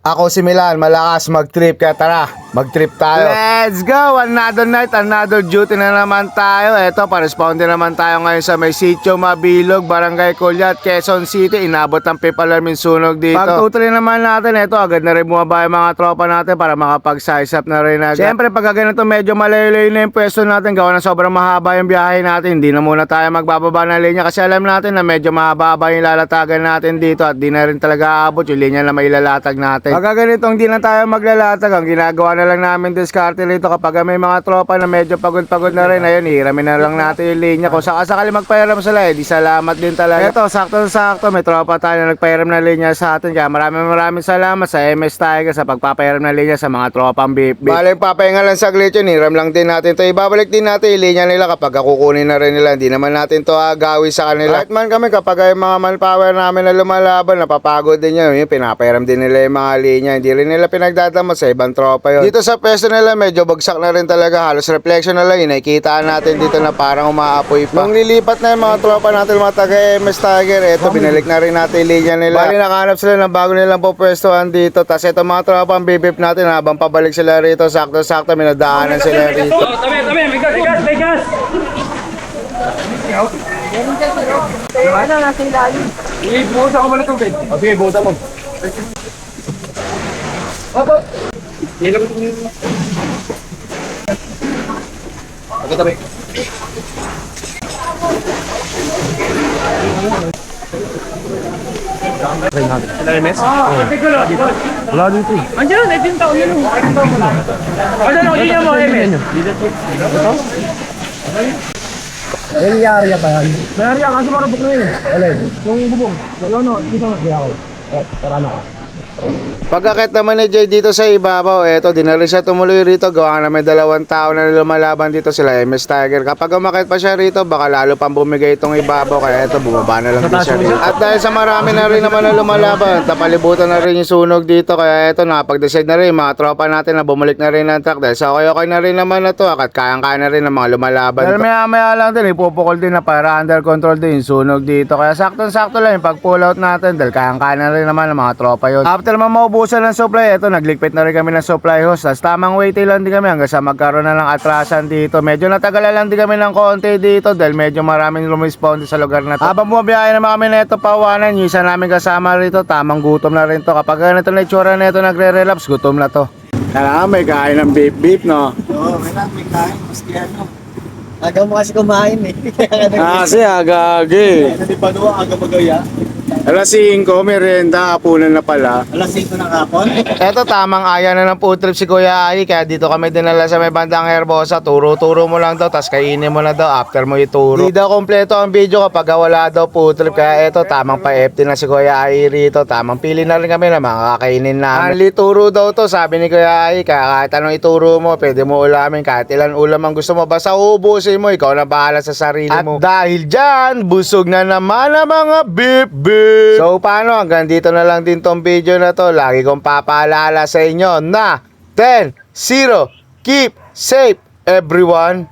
Ako si Milan, malakas mag-trip kaya tara, mag-trip tayo. Let's go! Another night, another duty na naman tayo. Eto, pa-responde naman tayo ngayon sa may sitio Mabilog, Barangay Colyat, Quezon City. Inabot ang fifth alarm yung sunog dito. Pag-tutuli naman natin, eto, agad na rin bumaba yung mga tropa natin para makapag-size up na rin agad. Siyempre, pag ganito medyo malayo-layo na yung pwesto natin, gawa na sobrang mahaba yung biyahe natin. Hindi na muna tayo magbababa ng linya kasi alam natin na medyo mahaba yung lalatagan natin dito at di na rin talaga aabot yung linya na may lalatag natin. Pagka ganitong di na tayo maglalatag, ang ginagawa na lang namin diskarte rito kapag may mga tropa na medyo pagod-pagod na rin, ayun, hiramin na lang natin yung linya. Kung sakasakali magpahiram sila, di salamat din talaga. Ito, sakto-sakto, may tropa tayo na nagpahiram na linya sa atin, kaya maraming salamat sa MS Tiger sa pagpapahiram na linya sa mga tropang beep. Bale, papahinga lang saglit yun, hiram lang din natin to, ibabalik din natin yung linya nila kapag kukunin na rin nila, hindi naman natin to agawi sa kanila. Kahit man kami kapag yung mga manpower namin na lumalaban, napapagod din yun, yung pinapahiram din nila yung mga linya, hindi rin nila pinagdadamot sa ibang tropa yun. Dito sa pesto nila medyo bagsak na rin talaga, halos reflection na lang yun, nakikita natin dito na parang umaapoy pa. Nung lilipat na yung mga tropa natin, mga taga MS Tiger, eto binalik na rin natin yung linya nila. Bali nakahanap sila ng bago nilang pupwestuhan dito, tas eto mga tropa ang bibip natin habang pabalik sila rito, sakto-sakto minadaanan sila rito. Tabi, may gas! Ano, nasa ilalim. Ibuhusan ko muna tubig. Okay, buhusan mo. Opo. Hilang ito nyo. Okay, tabi. Sila MS? Wala dito. Andiyan, 18 taon yun. 18 taon mo na. Ano, yun mo, MS? May area pa yan. May area, kaso marabok na yun. Alin? Yung bubong. Ano, dito na. Kaya ako. Tara na ako. Pagkakit naman ni Jay dito sa ibabaw, eto, di na rin siya tumuloy rito. Gawa na may 2 tao na lumalaban dito sila, MS Tiger. Kapag umakit pa siya rito, baka lalo pang bumigay itong ibabaw. Kaya eto, bumaba na lang din siya rito. At dahil sa marami na rin naman na lumalaban, tapalibutan na rin yung sunog dito. Kaya eto, nakapag-decide na rin mga tropa natin na bumalik na rin ng truck. Dahil sa okay na rin naman na to, at kayang-kaya na rin ng mga lumalaban. Dahil maya lang din, ipupukol din na para under control din yung sunog dito. Kaya sakto-sakto lang yung pag-pull out natin dahil kayang-kaya na rin naman ng mga tropa yun. After naman maubusan ng supply, eto, nagligpit na rin kami ng supply hose. Tapos tamang waiting lang din kami hanggang sa magkaroon na ng atrasan dito. Medyo natagalan lang din kami ng konti dito dahil medyo maraming lumisponde sa lugar na to. Habang bumabiyahe naman kami na ito pawanan, yung isa namin kasama rito, tamang gutom na rin to. Kapag ganito na itsura na ito nagre-relapse, gutom na to. Kailangan may kain ng beef no? Oo, may kain. Maski ano. Agaw mo kasi kumain eh. Kasi agagi. Hindi pa doon, aga magaya. Alas 5, merienda, hapunan na pala. Alas 5 ng hapon. Eto, tamang aya na ng food trip si Kuya Ai. Kaya dito kami dinala sa may bandang Herbosa. Turo-turo mo lang daw, tas kainin mo na daw after mo ituro. Di daw kompleto ang video kapag wala daw food trip. Kaya eto, tamang pa-FT na si Kuya Ai rito. Tamang pili na rin kami na mga kakainin namin. Anli turo daw to, sabi ni Kuya Ai. Kaya kahit anong ituro mo, pwede mo ulamin. Kahit ilan ulam ang gusto mo, basta ubusin mo. Ikaw na bahala sa sarili mo. At dahil dyan, busog na naman ang mga beep. So paano, hanggang dito na lang din tong video na to. Lagi kong papaalala sa inyo na 10-0, keep safe everyone.